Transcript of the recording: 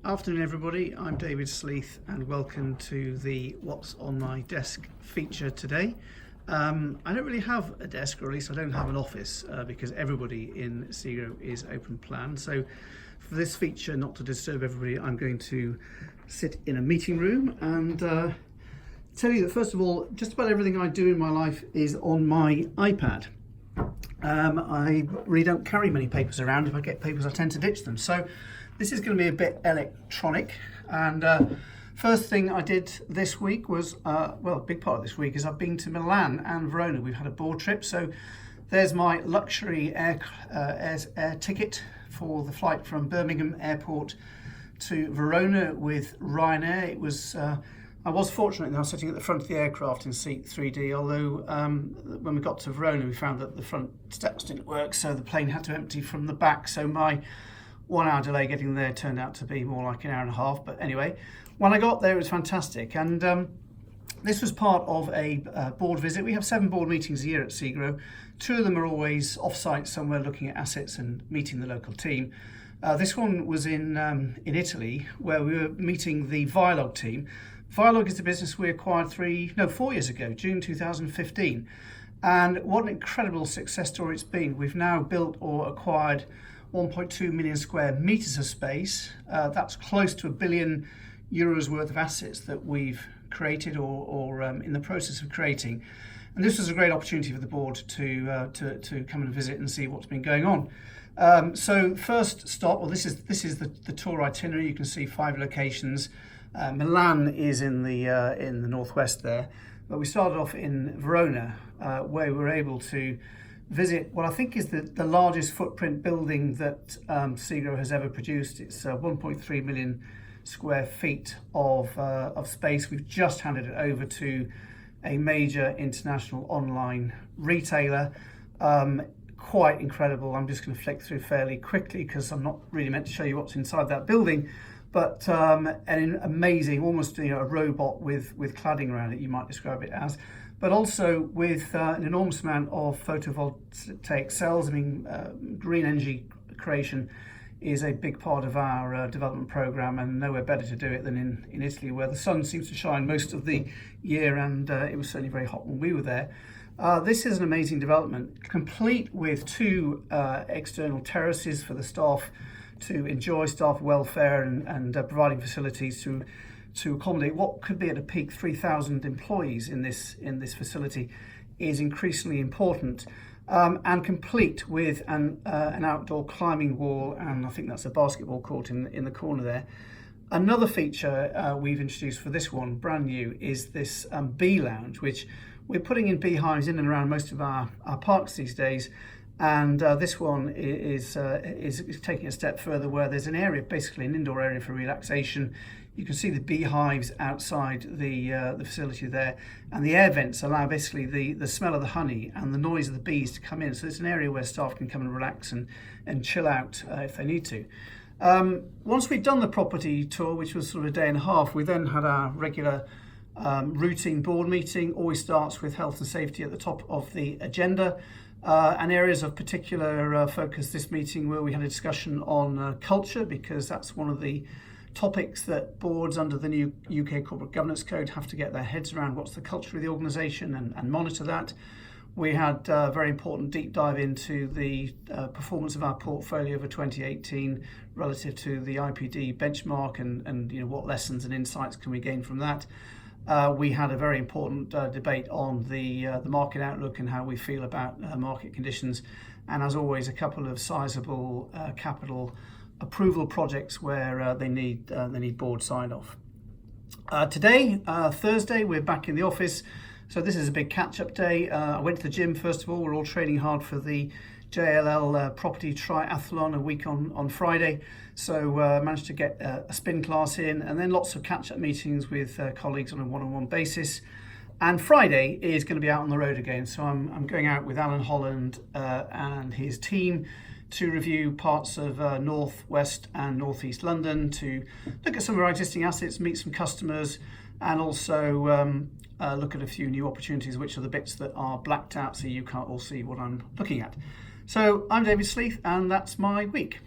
Afternoon everybody, I'm David Sleath and welcome to the What's on My Desk feature today. I don't really have a desk, or at least I don't have an office because everybody in SEGRO is open plan. So for this feature, not to disturb everybody, I'm going to sit in a meeting room and tell you that first of all, just about everything I do in my life is on my iPad. I really don't carry many papers around. If I get papers, I tend to ditch them. So this is going to be a bit electronic. And first thing I did this week was, a big part of this week is I've been to Milan and Verona. We've had a board trip. So there's my luxury air ticket for the flight from Birmingham Airport to Verona with Ryanair. It was I was fortunate that I was sitting at the front of the aircraft in seat 3D, although when we got to Verona we found that the front steps didn't work, so the plane had to empty from the back. So my 1 hour delay getting there turned out to be more like an hour and a half. But anyway, when I got there it was fantastic. And this was part of a board visit. We have 7 board meetings a year at SEGRO. 2 of them are always off-site somewhere looking at assets and meeting the local team. This one was in Italy, where we were meeting the Vilog team. Vilog is the business we acquired 4 years ago, June 2015. And what an incredible success story it's been. We've now built or acquired 1.2 million square meters of space. That's close to €1 billion worth of assets that we've created or in the process of creating. And this was a great opportunity for the board to come and visit and see what's been going on. So first stop, this is the tour itinerary. You can see 5 locations. Milan is in the northwest there, but we started off in Verona, where we were able to visit what I think is the largest footprint building that SEGRO has ever produced. It's 1.3 million square feet of space. We've just handed it over to a major international online retailer. Quite incredible. I'm just going to flick through fairly quickly because I'm not really meant to show you what's inside that building. But an amazing, almost a robot with cladding around it, you might describe it as, but also with an enormous amount of photovoltaic cells. I mean, green energy creation is a big part of our development program, and nowhere better to do it than in Italy, where the sun seems to shine most of the year, and it was certainly very hot when we were there. This is an amazing development, complete with 2 external terraces for the staff to enjoy staff welfare and providing facilities to accommodate what could be at a peak 3,000 employees in this facility is increasingly important, and complete with an outdoor climbing wall, and I think that's a basketball court in the corner there. Another feature we've introduced for this one, brand new, is this bee lounge, which we're putting in beehives in and around most of our parks these days. And this one is taking a step further, where there's an area, basically an indoor area for relaxation. You can see the beehives outside the facility there, and the air vents allow basically the smell of the honey and the noise of the bees to come in. So it's an area where staff can come and relax and chill out if they need to. Once we'd done the property tour, which was sort of a day and a half, we then had our regular routine board meeting. Always starts with health and safety at the top of the agenda. And areas of particular focus this meeting where we had a discussion on culture, because that's one of the topics that boards under the new UK Corporate Governance Code have to get their heads around. What's the culture of the organisation and monitor that. We had a very important deep dive into the performance of our portfolio for 2018 relative to the IPD benchmark and what lessons and insights can we gain from that. We had a very important debate on the market outlook and how we feel about market conditions, and as always, a couple of sizable capital approval projects where they need board sign off. Today, Thursday, we're back in the office, so this is a big catch-up day. I went to the gym first of all. We're all training hard for the JLL property triathlon a week on Friday, so managed to get a spin class in, and then lots of catch-up meetings with colleagues on a one-on-one basis. And Friday is going to be out on the road again, so I'm going out with Alan Holland and his team to review parts of north, west and northeast London, to look at some of our existing assets, meet some customers, and also look at a few new opportunities, which are the bits that are blacked out so you can't all see what I'm looking at. So I'm David Sleath, and that's my week.